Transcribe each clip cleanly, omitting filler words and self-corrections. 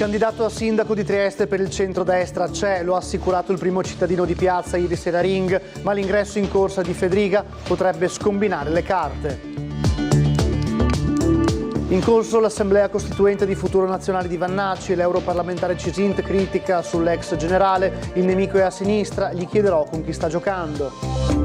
candidato a sindaco di Trieste per il centrodestra c'è, lo ha assicurato il primo cittadino di piazza ieri sera a Ring, ma l'ingresso in corsa di Fedriga potrebbe scombinare le carte. In corso l'assemblea costituente di Futuro Nazionale di Vannacci, l'europarlamentare Cisint critica sull'ex generale, il nemico è a sinistra, gli chiederò con chi sta giocando.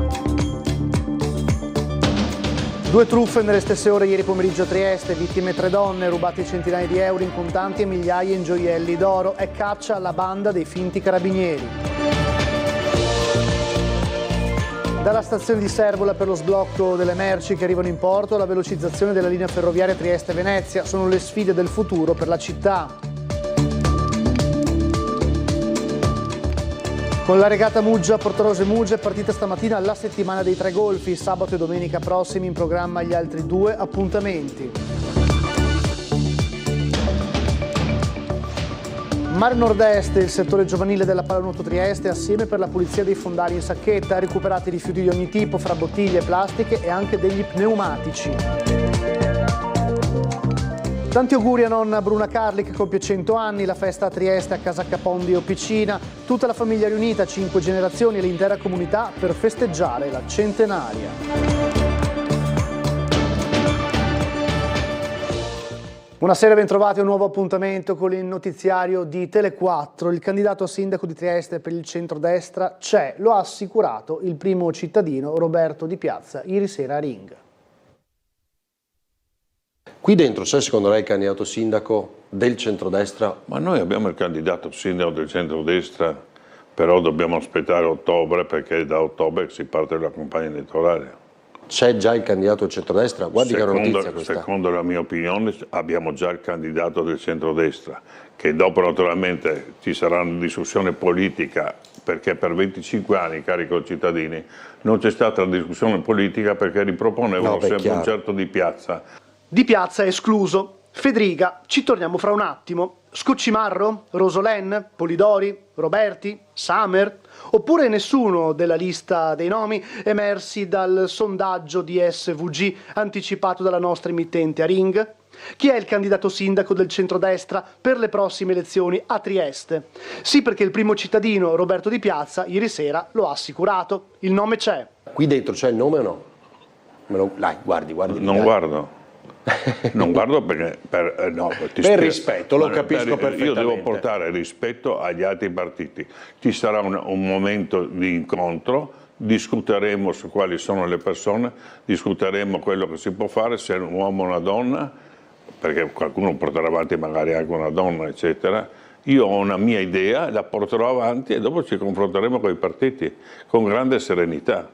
2 truffe nelle stesse ore ieri pomeriggio a Trieste, vittime 3 donne, rubati centinaia di euro in contanti e migliaia in gioielli d'oro, è caccia alla banda dei finti carabinieri. Dalla stazione di Servola per lo sblocco delle merci che arrivano in porto alla velocizzazione della linea ferroviaria Trieste-Venezia sono le sfide del futuro per la città. Con la regata Muggia Portorose-Muggia è partita stamattina la settimana dei 3 golfi, sabato e domenica prossimi in programma gli altri 2 appuntamenti. Mare Nord-Est, il settore giovanile della Pallanuoto Trieste, assieme per la pulizia dei fondali in sacchetta, ha recuperato rifiuti di ogni tipo, fra bottiglie, plastiche e anche degli pneumatici. Tanti auguri a nonna Bruna Carli che compie 100 anni, la festa a Trieste a Casa Capondi Officina, tutta la famiglia riunita, 5 generazioni e l'intera comunità per festeggiare la centenaria. Buonasera, bentrovati a un nuovo appuntamento con il notiziario di Tele4. Il candidato a sindaco di Trieste per il centrodestra c'è, lo ha assicurato il primo cittadino Roberto Di Piazza ieri sera a Ring. Qui dentro c'è secondo lei il candidato sindaco del centrodestra? Ma noi abbiamo il candidato sindaco del centrodestra, però dobbiamo aspettare ottobre perché da ottobre si parte la campagna elettorale. C'è già il candidato del centrodestra? Guardi che è una notizia questa. Secondo la mia opinione abbiamo già il candidato del centrodestra, che dopo naturalmente ci sarà una discussione politica perché per 25 anni, cari concittadini, non c'è stata la discussione politica perché riproponevano sempre un certo Di Piazza. Di Piazza è escluso. Fedriga, ci torniamo fra un attimo. Scoccimarro, Rosolen, Polidori, Roberti, Samer, oppure nessuno della lista dei nomi emersi dal sondaggio di SVG anticipato dalla nostra emittente a Ring? Chi è il candidato sindaco del centrodestra per le prossime elezioni a Trieste? Sì, perché il primo cittadino, Roberto Di Piazza, ieri sera lo ha assicurato. Il nome c'è. Qui dentro c'è il nome o no? Dai, guardi. Non guardo. Non guardo perché per rispetto, lo capisco perfettamente. Io devo portare rispetto agli altri partiti. Ci sarà un momento di incontro, discuteremo su quali sono le persone, discuteremo quello che si può fare, se è un uomo o una donna, perché qualcuno porterà avanti magari anche una donna, eccetera. Io ho una mia idea, la porterò avanti e dopo ci confronteremo con i partiti con grande serenità.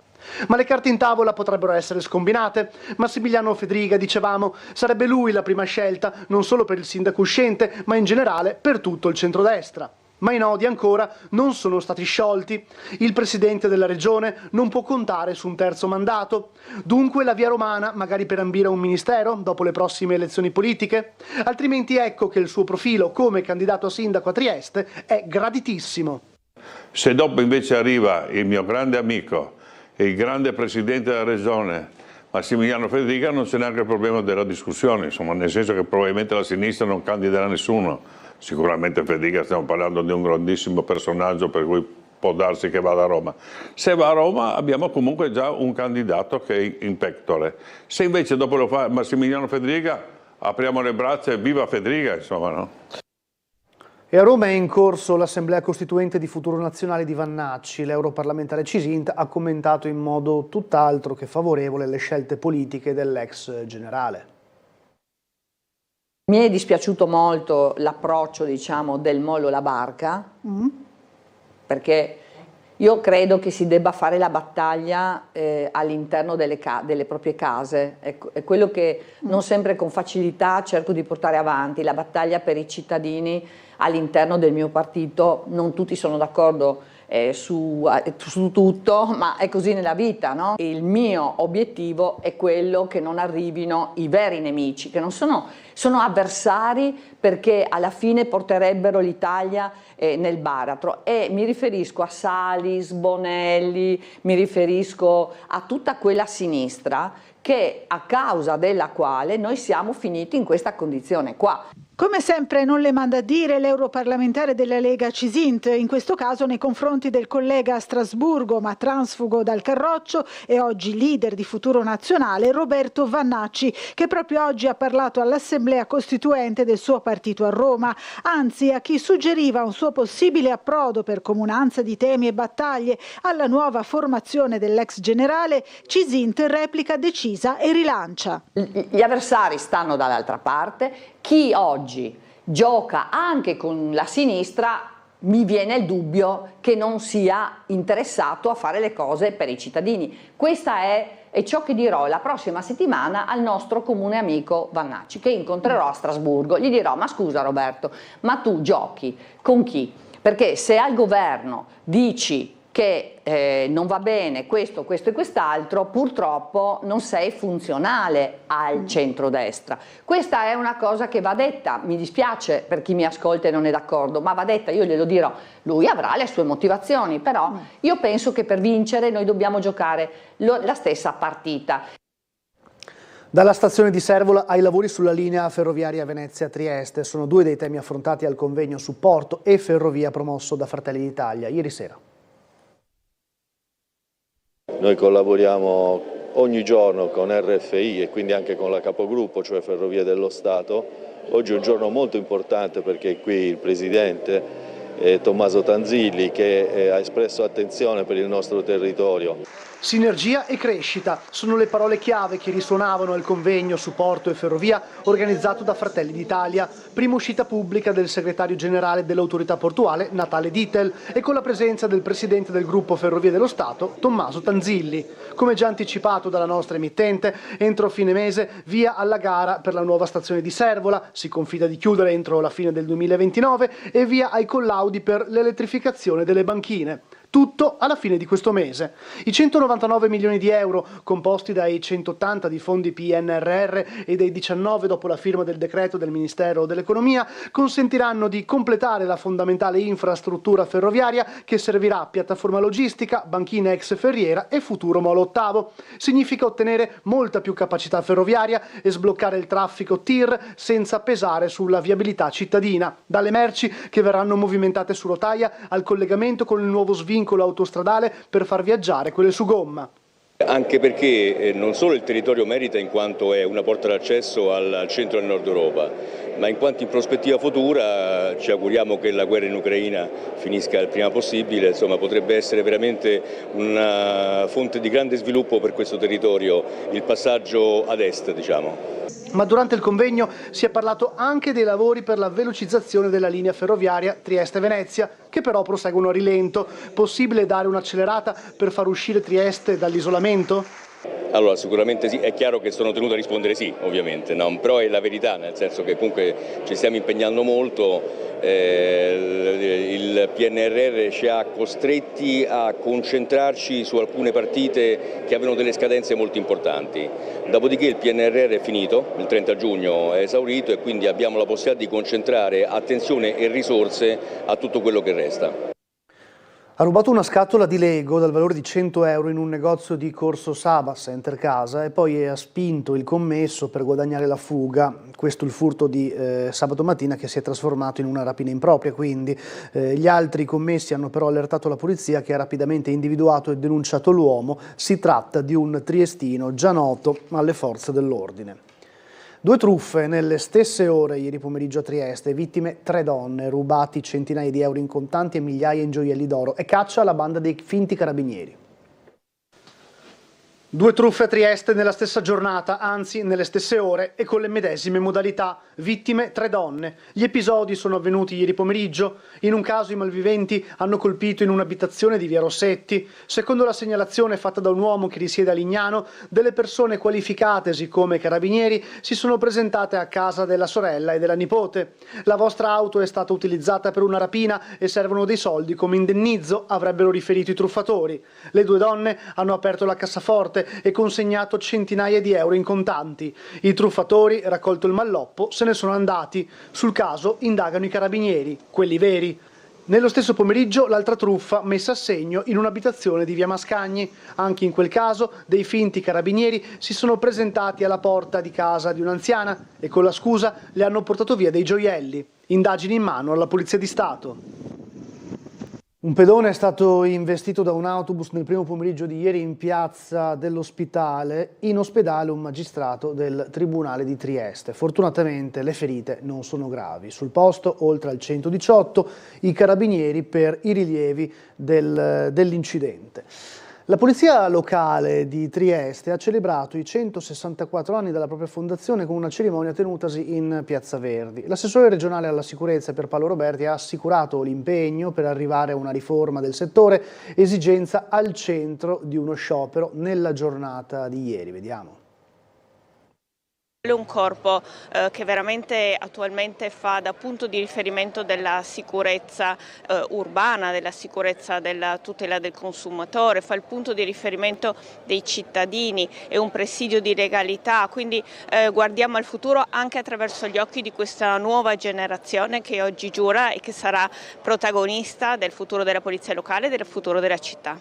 Ma le carte in tavola potrebbero essere scombinate. Massimiliano Fedriga, dicevamo, sarebbe lui la prima scelta, non solo per il sindaco uscente, ma in generale per tutto il centrodestra. Ma i nodi ancora non sono stati sciolti. Il presidente della regione non può contare su un terzo mandato. Dunque la via romana, magari per ambire a un ministero dopo le prossime elezioni politiche. Altrimenti ecco che il suo profilo come candidato a sindaco a Trieste è graditissimo. Se dopo invece arriva il mio grande amico, il grande presidente della regione Massimiliano Fedriga, non c'è neanche il problema della discussione, insomma, nel senso che probabilmente la sinistra non candiderà nessuno. Sicuramente Fedriga, stiamo parlando di un grandissimo personaggio per cui può darsi che vada a Roma. Se va a Roma abbiamo comunque già un candidato che è in pectore. Se invece dopo lo fa Massimiliano Fedriga, apriamo le braccia e viva Fedriga, insomma, no? E a Roma è in corso l'Assemblea Costituente di Futuro Nazionale di Vannacci. L'europarlamentare Cisint ha commentato in modo tutt'altro che favorevole le scelte politiche dell'ex generale. Mi è dispiaciuto molto l'approccio, diciamo, del mollo alla barca, perché io credo che si debba fare la battaglia all'interno delle proprie case. È quello che non sempre con facilità cerco di portare avanti, la battaglia per i cittadini all'interno del mio partito. Non tutti sono d'accordo su tutto, ma è così nella vita, no? Il mio obiettivo è quello che non arrivino i veri nemici, che non sono avversari, perché alla fine porterebbero l'Italia nel baratro, e mi riferisco a Salis, Bonelli, mi riferisco a tutta quella sinistra a causa della quale noi siamo finiti in questa condizione qua. Come sempre non le manda a dire l'europarlamentare della Lega Cisint, in questo caso nei confronti del collega a Strasburgo ma transfugo dal Carroccio e oggi leader di Futuro Nazionale Roberto Vannacci, che proprio oggi ha parlato all'Assemblea Costituente del suo partito a Roma, anzi a chi suggeriva un suo possibile approdo per comunanza di temi e battaglie alla nuova formazione dell'ex generale, Cisint replica decisa e rilancia. Gli avversari stanno dall'altra parte, chi oggi gioca anche con la sinistra mi viene il dubbio che non sia interessato a fare le cose per i cittadini. Questa è ciò che dirò la prossima settimana al nostro comune amico Vannacci, che incontrerò a Strasburgo. Gli dirò: ma scusa Roberto, ma tu giochi con chi? Perché se al governo dici che non va bene questo e quest'altro, purtroppo non sei funzionale al centrodestra. Questa è una cosa che va detta, mi dispiace per chi mi ascolta e non è d'accordo, ma va detta, io glielo dirò, lui avrà le sue motivazioni, però io penso che per vincere noi dobbiamo giocare la stessa partita. Dalla stazione di Servola ai lavori sulla linea ferroviaria Venezia-Trieste sono due dei temi affrontati al convegno Supporto e Ferrovia promosso da Fratelli d'Italia ieri sera. Noi collaboriamo ogni giorno con RFI e quindi anche con la capogruppo, cioè Ferrovie dello Stato. Oggi è un giorno molto importante perché è qui il Presidente Tommaso Tanzilli che ha espresso attenzione per il nostro territorio. Sinergia e crescita sono le parole chiave che risuonavano al convegno Supporto e Ferrovia organizzato da Fratelli d'Italia, prima uscita pubblica del segretario generale dell'autorità portuale Natale Dittel e con la presenza del presidente del gruppo Ferrovie dello Stato Tommaso Tanzilli. Come già anticipato dalla nostra emittente, entro fine mese via alla gara per la nuova stazione di Servola, si confida di chiudere entro la fine del 2029 e via ai collaudi per l'elettrificazione delle banchine. Tutto alla fine di questo mese. I 199 milioni di euro, composti dai 180 di fondi PNRR e dei 19 dopo la firma del decreto del Ministero dell'Economia, consentiranno di completare la fondamentale infrastruttura ferroviaria che servirà piattaforma logistica, banchine ex ferriera e futuro molo ottavo. Significa ottenere molta più capacità ferroviaria e sbloccare il traffico TIR senza pesare sulla viabilità cittadina, dalle merci che verranno movimentate su rotaia al collegamento con il nuovo svincolo autostradale per far viaggiare quelle su gomma. Anche perché non solo il territorio merita in quanto è una porta d'accesso al centro e al nord Europa, ma in quanto in prospettiva futura ci auguriamo che la guerra in Ucraina finisca il prima possibile, insomma potrebbe essere veramente una fonte di grande sviluppo per questo territorio, il passaggio ad est, diciamo. Ma durante il convegno si è parlato anche dei lavori per la velocizzazione della linea ferroviaria Trieste-Venezia, che però proseguono a rilento. Possibile dare un'accelerata per far uscire Trieste dall'isolamento? Allora sicuramente sì, è chiaro che sono tenuto a rispondere sì, ovviamente, no? Però è la verità, nel senso che comunque ci stiamo impegnando molto, il PNRR ci ha costretti a concentrarci su alcune partite che avevano delle scadenze molto importanti, dopodiché il PNRR è finito, il 30 giugno è esaurito e quindi abbiamo la possibilità di concentrare attenzione e risorse a tutto quello che resta. Ha rubato una scatola di Lego dal valore di 100 euro in un negozio di Corso Saba, Center Casa, e poi ha spinto il commesso per guadagnare la fuga. Questo il furto di sabato mattina che si è trasformato in una rapina impropria, quindi gli altri commessi hanno però allertato la polizia che ha rapidamente individuato e denunciato l'uomo. Si tratta di un triestino già noto alle forze dell'ordine. 2 truffe nelle stesse ore ieri pomeriggio a Trieste, vittime 3 donne, rubati centinaia di euro in contanti e migliaia in gioielli d'oro e caccia alla banda dei finti carabinieri. 2 truffe a Trieste nella stessa giornata, anzi nelle stesse ore e con le medesime modalità. Vittime 3 donne. Gli episodi sono avvenuti ieri pomeriggio. In un caso i malviventi hanno colpito in un'abitazione di via Rossetti. Secondo la segnalazione fatta da un uomo che risiede a Lignano, delle persone qualificatesi come carabinieri si sono presentate a casa della sorella e della nipote. La vostra auto è stata utilizzata per una rapina e servono dei soldi come indennizzo, avrebbero riferito i truffatori. Le 2 donne hanno aperto la cassaforte e consegnato centinaia di euro in contanti. I truffatori, raccolto il malloppo, se ne sono andati. Sul caso indagano i carabinieri, quelli veri. Nello stesso pomeriggio l'altra truffa messa a segno in un'abitazione di via Mascagni. Anche in quel caso dei finti carabinieri si sono presentati alla porta di casa di un'anziana e con la scusa le hanno portato via dei gioielli. Indagini in mano alla Polizia di Stato. Un pedone è stato investito da un autobus nel primo pomeriggio di ieri in piazza dell'Ospitale. In ospedale un magistrato del Tribunale di Trieste. Fortunatamente le ferite non sono gravi. Sul posto, oltre al 118, i carabinieri per i rilievi dell'incidente. La polizia locale di Trieste ha celebrato i 164 anni della propria fondazione con una cerimonia tenutasi in Piazza Verdi. L'assessore regionale alla sicurezza Pierpaolo Roberti ha assicurato l'impegno per arrivare a una riforma del settore, esigenza al centro di uno sciopero nella giornata di ieri. Vediamo. È un corpo che veramente attualmente fa da punto di riferimento della sicurezza urbana, della sicurezza della tutela del consumatore, fa il punto di riferimento dei cittadini, è un presidio di legalità, quindi guardiamo al futuro anche attraverso gli occhi di questa nuova generazione che oggi giura e che sarà protagonista del futuro della polizia locale e del futuro della città.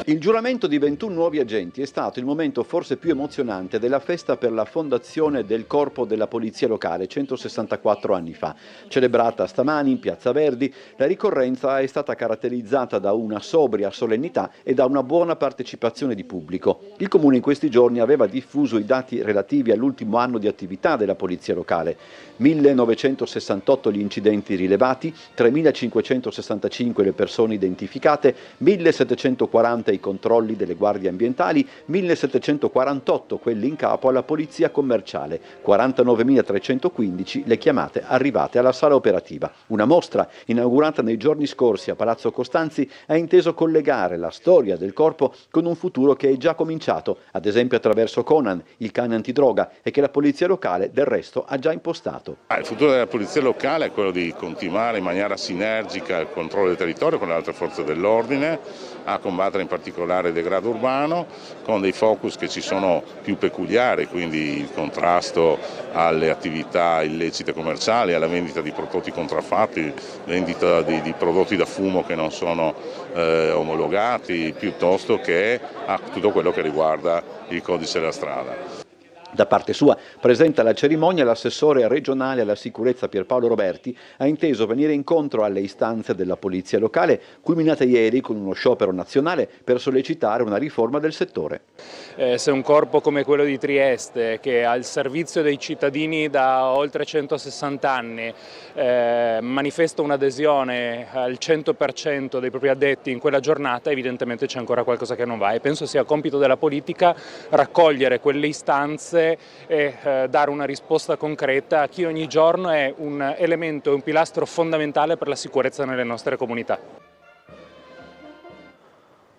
Il giuramento di 21 nuovi agenti è stato il momento forse più emozionante della festa per la fondazione del Corpo della Polizia Locale 164 anni fa. Celebrata stamani in Piazza Verdi, la ricorrenza è stata caratterizzata da una sobria solennità e da una buona partecipazione di pubblico. Il Comune in questi giorni aveva diffuso i dati relativi all'ultimo anno di attività della Polizia Locale. 1968 gli incidenti rilevati, 3.565 le persone identificate, 1.740 i controlli delle guardie ambientali, 1.748 quelli in capo alla polizia commerciale, 49.315 le chiamate arrivate alla sala operativa. Una mostra inaugurata nei giorni scorsi a Palazzo Costanzi ha inteso collegare la storia del corpo con un futuro che è già cominciato, ad esempio attraverso Conan, il cane antidroga, e che la polizia locale del resto ha già impostato. Il futuro della polizia locale è quello di continuare in maniera sinergica il controllo del territorio con le altre forze dell'ordine, a combattere in particolare il degrado urbano, con dei focus che ci sono più peculiari, quindi il contrasto alle attività illecite commerciali, alla vendita di prodotti contraffatti, vendita di prodotti da fumo che non sono omologati, piuttosto che a tutto quello che riguarda il codice della strada. Da parte sua, presente alla cerimonia, l'assessore regionale alla sicurezza Pierpaolo Roberti ha inteso venire incontro alle istanze della polizia locale, culminate ieri con uno sciopero nazionale per sollecitare una riforma del settore. Se un corpo come quello di Trieste, che è al servizio dei cittadini da oltre 160 anni, manifesta un'adesione al 100% dei propri addetti in quella giornata, evidentemente c'è ancora qualcosa che non va, e penso sia compito della politica raccogliere quelle istanze e dare una risposta concreta a chi ogni giorno è un elemento, un pilastro fondamentale per la sicurezza nelle nostre comunità.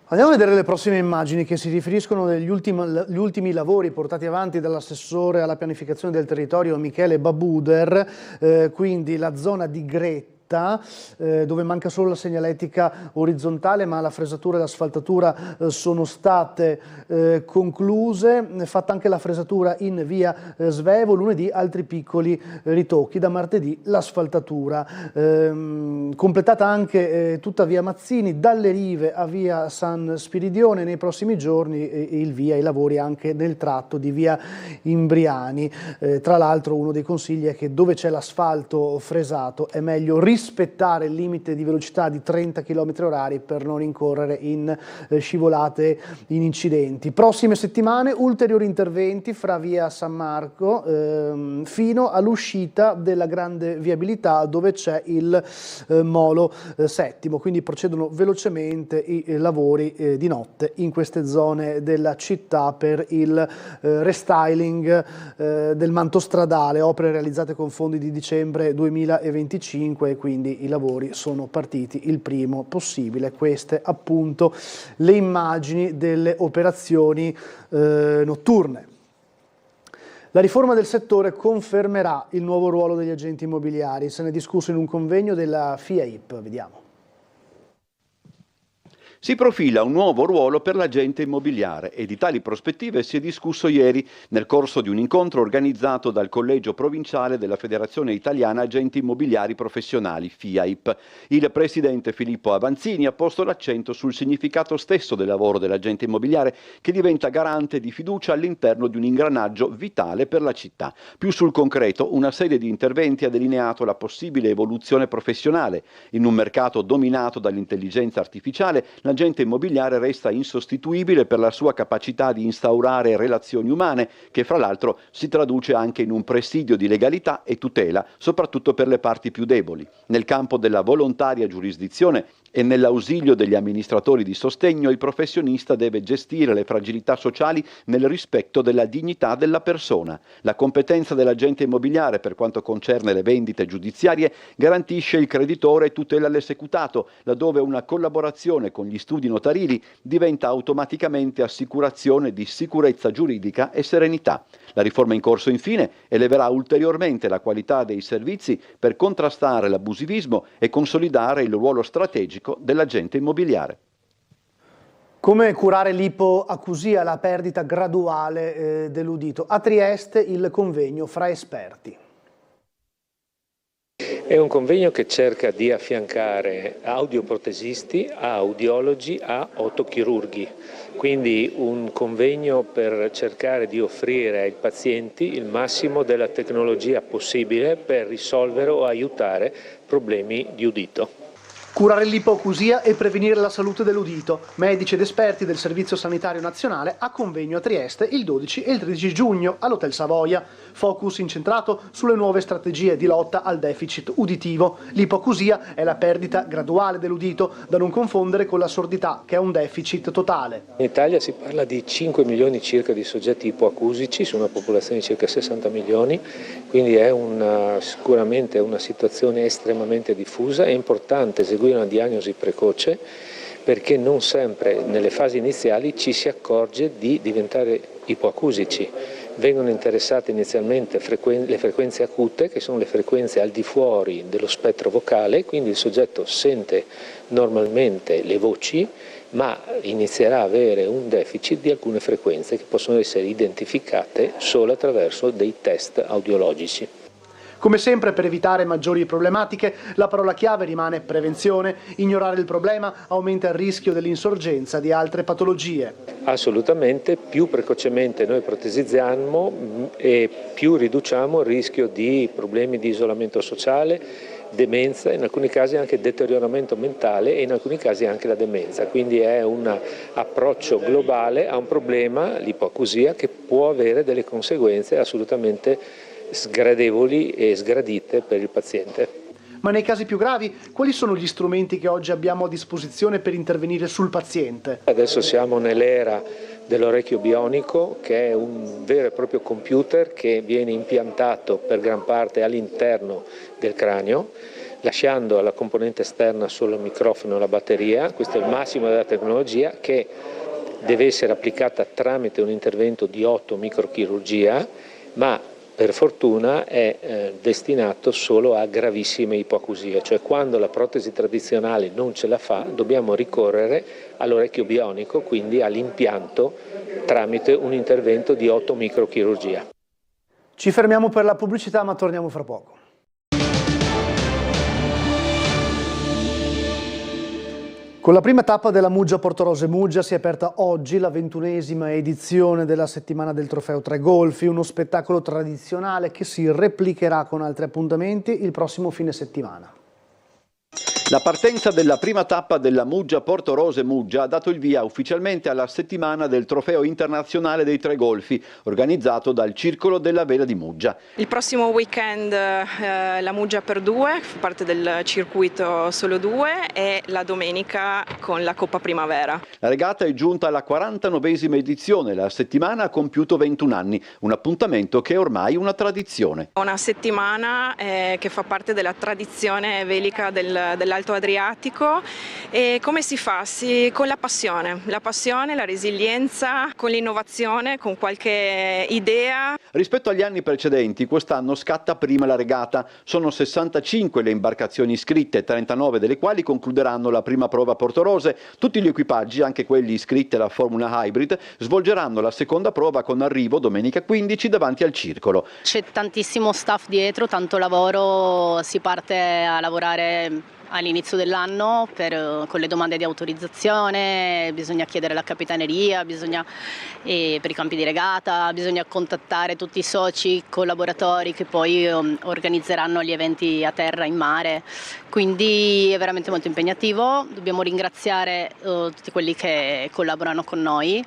Andiamo a vedere le prossime immagini che si riferiscono agli ultimi lavori portati avanti dall'assessore alla pianificazione del territorio Michele Babuder, quindi la zona di Gretta, dove manca solo la segnaletica orizzontale, ma la fresatura e l'asfaltatura sono state concluse. È fatta anche la fresatura in via Svevo, lunedì altri piccoli ritocchi, da martedì l'asfaltatura. Completata anche tutta via Mazzini, dalle Rive a via San Spiridione, nei prossimi giorni il via ai lavori anche nel tratto di via Imbriani. Tra l'altro uno dei consigli è che dove c'è l'asfalto fresato è meglio rispettare il limite di velocità di 30 km/h per non incorrere in scivolate, in incidenti. Prossime settimane ulteriori interventi fra via San Marco fino all'uscita della grande viabilità dove c'è il molo settimo, quindi procedono velocemente i lavori di notte in queste zone della città per il restyling del manto stradale, opere realizzate con fondi di dicembre 2025 e quindi i lavori sono partiti il primo possibile. Queste appunto le immagini delle operazioni notturne. La riforma del settore confermerà il nuovo ruolo degli agenti immobiliari, se ne è discusso in un convegno della FIAIP, vediamo. Si profila un nuovo ruolo per l'agente immobiliare e di tali prospettive si è discusso ieri nel corso di un incontro organizzato dal Collegio Provinciale della Federazione Italiana Agenti Immobiliari Professionali, FIAIP. Il presidente Filippo Avanzini ha posto l'accento sul significato stesso del lavoro dell'agente immobiliare, che diventa garante di fiducia all'interno di un ingranaggio vitale per la città. Più sul concreto, una serie di interventi ha delineato la possibile evoluzione professionale. In un mercato dominato dall'intelligenza artificiale, l'agente immobiliare resta insostituibile per la sua capacità di instaurare relazioni umane, che fra l'altro si traduce anche in un presidio di legalità e tutela, soprattutto per le parti più deboli. Nel campo della volontaria giurisdizione e nell'ausilio degli amministratori di sostegno, il professionista deve gestire le fragilità sociali nel rispetto della dignità della persona. La competenza dell'agente immobiliare per quanto concerne le vendite giudiziarie garantisce il creditore e tutela l'esecutato, laddove una collaborazione con gli studi notarili diventa automaticamente assicurazione di sicurezza giuridica e serenità. La riforma in corso, infine, eleverà ulteriormente la qualità dei servizi per contrastare l'abusivismo e consolidare il ruolo strategico dell'agente immobiliare. Come curare l'ipoacusia, la perdita graduale dell'udito? A Trieste il convegno fra esperti. È un convegno che cerca di affiancare audioprotesisti a audiologi a otochirurghi, quindi un convegno per cercare di offrire ai pazienti il massimo della tecnologia possibile per risolvere o aiutare problemi di udito. Curare l'ipoacusia e prevenire la salute dell'udito. Medici ed esperti del Servizio Sanitario Nazionale a convegno a Trieste il 12 e il 13 giugno all'Hotel Savoia. Focus incentrato sulle nuove strategie di lotta al deficit uditivo. L'ipoacusia è la perdita graduale dell'udito, da non confondere con la sordità, che è un deficit totale. In Italia si parla di 5 milioni circa di soggetti ipoacusici su una popolazione di circa 60 milioni, quindi è sicuramente una situazione estremamente diffusa. È importante eseguire una diagnosi precoce, perché non sempre nelle fasi iniziali ci si accorge di diventare ipoacusici. Vengono interessate inizialmente le frequenze acute, che sono le frequenze al di fuori dello spettro vocale, quindi il soggetto sente normalmente le voci, ma inizierà a avere un deficit di alcune frequenze che possono essere identificate solo attraverso dei test audiologici. Come sempre, per evitare maggiori problematiche, la parola chiave rimane prevenzione. Ignorare il problema aumenta il rischio dell'insorgenza di altre patologie. Assolutamente, più precocemente noi protesizziamo e più riduciamo il rischio di problemi di isolamento sociale, demenza, in alcuni casi anche deterioramento mentale e in alcuni casi anche la demenza. Quindi è un approccio globale a un problema, l'ipoacusia, che può avere delle conseguenze assolutamente sgradevoli e sgradite per il paziente. Ma nei casi più gravi, quali sono gli strumenti che oggi abbiamo a disposizione per intervenire sul paziente? Adesso siamo nell'era dell'orecchio bionico, che è un vero e proprio computer che viene impiantato per gran parte all'interno del cranio, lasciando alla componente esterna solo il microfono e la batteria. Questo è il massimo della tecnologia, che deve essere applicata tramite un intervento di otomicrochirurgia, ma per fortuna è destinato solo a gravissime ipoacusie, cioè quando la protesi tradizionale non ce la fa dobbiamo ricorrere all'orecchio bionico, quindi all'impianto tramite un intervento di otomicrochirurgia. Ci fermiamo per la pubblicità, ma torniamo fra poco. Con la prima tappa della Muggia Portorose Muggia si è aperta oggi la 21esima edizione della settimana del Trofeo Tre Golfi, uno spettacolo tradizionale che si replicherà con altri appuntamenti il prossimo fine settimana. La partenza della prima tappa della Muggia Portorose Muggia ha dato il via ufficialmente alla settimana del Trofeo Internazionale dei Tre Golfi, organizzato dal Circolo della Vela di Muggia. Il prossimo weekend la Muggia per due, fa parte del circuito solo due, e la domenica con la Coppa Primavera. La regata è giunta alla 49esima edizione, la settimana ha compiuto 21 anni, un appuntamento che è ormai una tradizione. Una settimana che fa parte della tradizione velica dell'Alto Alto Adriatico. E come si fa? Con la passione, la resilienza, con l'innovazione, con qualche idea. Rispetto agli anni precedenti, quest'anno scatta prima la regata. Sono 65 le imbarcazioni iscritte, 39 delle quali concluderanno la prima prova a Portorose. Tutti gli equipaggi, anche quelli iscritti alla Formula Hybrid, svolgeranno la seconda prova con arrivo domenica 15 davanti al circolo. C'è tantissimo staff dietro, tanto lavoro, si parte a lavorare all'inizio dell'anno con le domande di autorizzazione, bisogna chiedere alla capitaneria, per i campi di regata, bisogna contattare tutti i soci, collaboratori che poi organizzeranno gli eventi a terra, in mare, quindi è veramente molto impegnativo. Dobbiamo ringraziare tutti quelli che collaborano con noi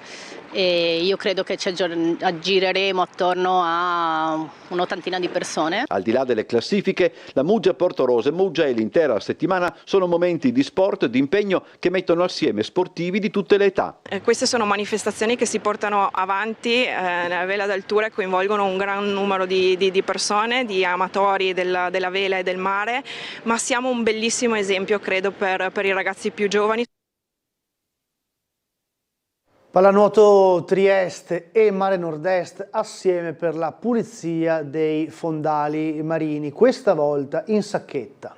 e io credo che ci aggireremo attorno a un'ottantina di persone. Al di là delle classifiche, la Muggia Portorose Muggia e l'intera settimana sono momenti di sport e di impegno che mettono assieme sportivi di tutte le età. Queste sono manifestazioni che si portano avanti nella vela d'altura e coinvolgono un gran numero di persone, di amatori della vela e del mare, ma siamo un bellissimo esempio, credo, per i ragazzi più giovani. Pallanuoto Trieste e Mare Nord-Est assieme per la pulizia dei fondali marini, questa volta in Sacchetta.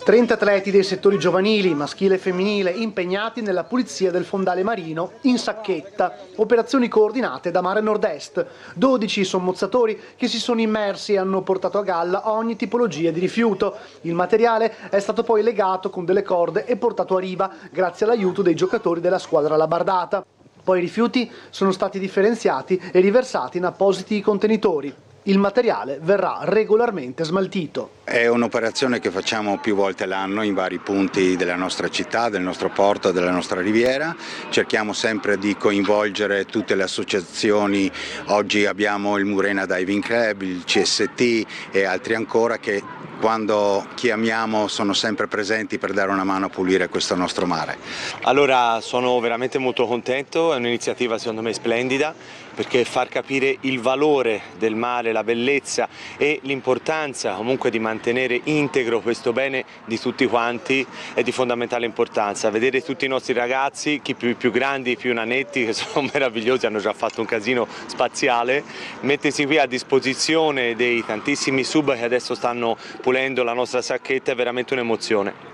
30 atleti dei settori giovanili, maschile e femminile, impegnati nella pulizia del fondale marino in Sacchetta, operazioni coordinate da Mare Nord-Est. 12 sommozzatori che si sono immersi e hanno portato a galla ogni tipologia di rifiuto. Il materiale è stato poi legato con delle corde e portato a riva grazie all'aiuto dei giocatori della squadra labardata. Poi i rifiuti sono stati differenziati e riversati in appositi contenitori. Il materiale verrà regolarmente smaltito. È un'operazione che facciamo più volte l'anno in vari punti della nostra città, del nostro porto, della nostra riviera. Cerchiamo sempre di coinvolgere tutte le associazioni. Oggi abbiamo il Murena Diving Club, il CST e altri ancora che quando chiamiamo sono sempre presenti per dare una mano a pulire questo nostro mare. Allora sono veramente molto contento, è un'iniziativa secondo me splendida, perché far capire il valore del mare, la bellezza e l'importanza comunque di mantenere integro questo bene di tutti quanti è di fondamentale importanza. Vedere tutti i nostri ragazzi, chi più grandi, più nanetti, che sono meravigliosi, hanno già fatto un casino spaziale, mettersi qui a disposizione dei tantissimi sub che adesso stanno pulendo la nostra Sacchetta è veramente un'emozione.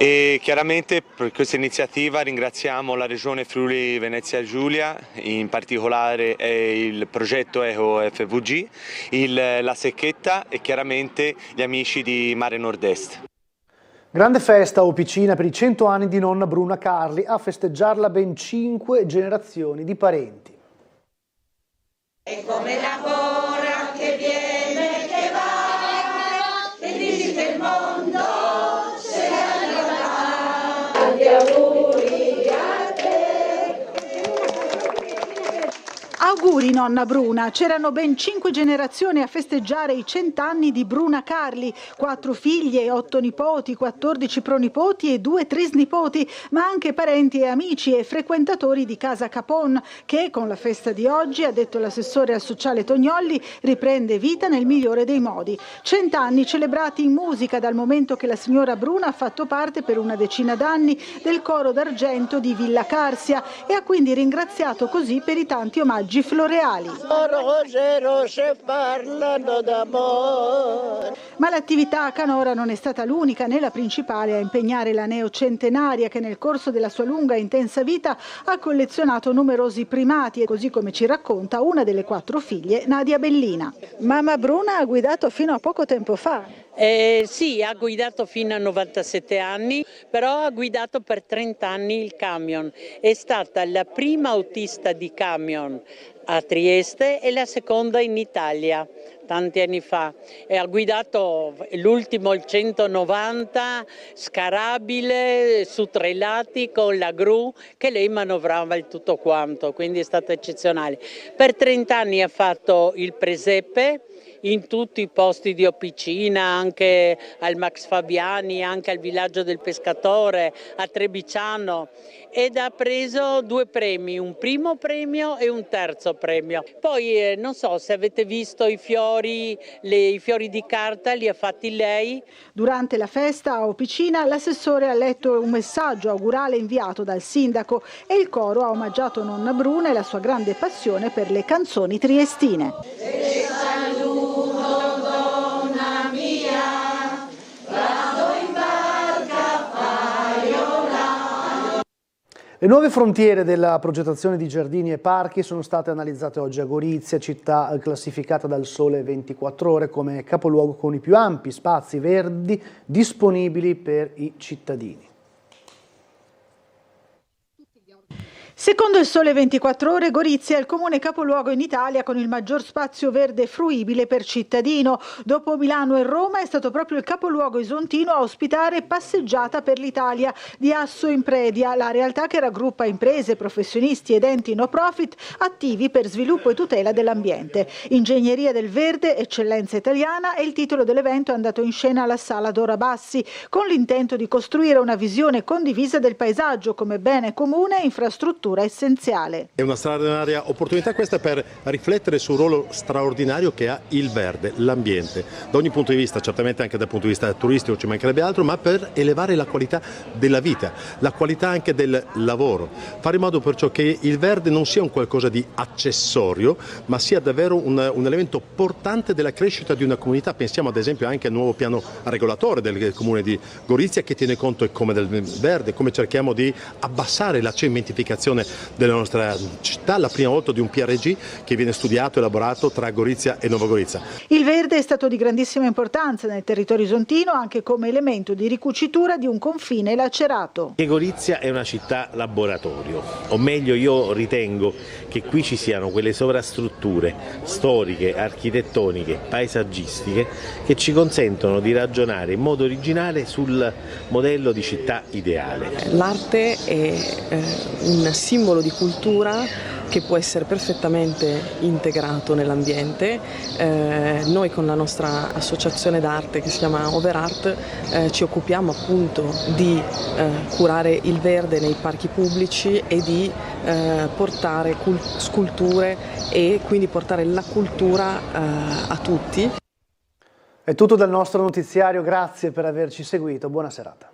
E chiaramente per questa iniziativa ringraziamo la Regione Friuli Venezia Giulia, in particolare il progetto Eco FVG, la Sacchetta e chiaramente gli amici di Mare Nord-Est. Grande festa o piscina per i 100 anni di nonna Bruna Carli, a festeggiarla ben 5 generazioni di parenti. E come lavora, che viene, che va, e dici che il mondo se ne andrà. Tanti auguri a te. Auguri nonna Bruna, c'erano ben 5 generazioni a festeggiare i 100 anni di Bruna Carli, 4 figlie, 8 nipoti, 14 pronipoti e 2 trisnipoti, ma anche parenti e amici e frequentatori di Casa Capon, che con la festa di oggi, ha detto l'assessore al sociale Tognolli, riprende vita nel migliore dei modi. 100 anni celebrati in musica dal momento che la signora Bruna ha fatto parte per una decina d'anni del coro d'argento di Villa Carsia e ha quindi ringraziato così per i tanti omaggi floreali. Ma l'attività a Canora non è stata l'unica né la principale a impegnare la neocentenaria che nel corso della sua lunga e intensa vita ha collezionato numerosi primati e così come ci racconta una delle 4 figlie, Nadia Bellina. Mamma Bruna ha guidato fino a poco tempo fa. Sì, ha guidato fino a 97 anni, però ha guidato per 30 anni il camion. È stata la prima autista di camion a Trieste e la seconda in Italia, tanti anni fa. E ha guidato l'ultimo, il 190, scarabile, su 3 lati, con la gru, che lei manovrava il tutto quanto, quindi è stato eccezionale. Per 30 anni ha fatto il presepe, in tutti i posti di Opicina, anche al Max Fabiani, anche al Villaggio del Pescatore, a Trebiciano, ed ha preso 2 premi, un primo premio e un terzo premio. Poi non so se avete visto i fiori di carta, li ha fatti lei. Durante la festa a Opicina l'assessore ha letto un messaggio augurale inviato dal sindaco e il coro ha omaggiato nonna Bruna e la sua grande passione per le canzoni triestine. E saluto donna mia, vado in barca Faiola. Le nuove frontiere della progettazione di giardini e parchi sono state analizzate oggi a Gorizia, città classificata dal Sole 24 Ore come capoluogo con i più ampi spazi verdi disponibili per i cittadini. Secondo il Sole 24 Ore, Gorizia è il comune capoluogo in Italia con il maggior spazio verde fruibile per cittadino. Dopo Milano e Roma è stato proprio il capoluogo isontino a ospitare Passeggiata per l'Italia di Asso Impredia, la realtà che raggruppa imprese, professionisti ed enti no profit attivi per sviluppo e tutela dell'ambiente. Ingegneria del verde, eccellenza italiana è il titolo dell'evento andato in scena alla Sala Dora Bassi, con l'intento di costruire una visione condivisa del paesaggio come bene comune e infrastruttura essenziale. È una straordinaria opportunità questa per riflettere sul ruolo straordinario che ha il verde, l'ambiente, da ogni punto di vista, certamente anche dal punto di vista turistico ci mancherebbe altro, ma per elevare la qualità della vita, la qualità anche del lavoro, fare in modo perciò che il verde non sia un qualcosa di accessorio, ma sia davvero un elemento portante della crescita di una comunità. Pensiamo ad esempio anche al nuovo piano regolatore del comune di Gorizia che tiene conto come del verde, come cerchiamo di abbassare la cementificazione della nostra città, la prima volta di un PRG che viene studiato e elaborato tra Gorizia e Nuova Gorizia. Il verde è stato di grandissima importanza nel territorio isontino anche come elemento di ricucitura di un confine lacerato. Gorizia è una città laboratorio, o meglio io ritengo che qui ci siano quelle sovrastrutture storiche, architettoniche, paesaggistiche che ci consentono di ragionare in modo originale sul modello di città ideale. L'arte è un simbolo di cultura che può essere perfettamente integrato nell'ambiente. Noi con la nostra associazione d'arte che si chiama Overart ci occupiamo appunto di curare il verde nei parchi pubblici e di portare sculture e quindi portare la cultura a tutti. È tutto dal nostro notiziario, grazie per averci seguito, buona serata.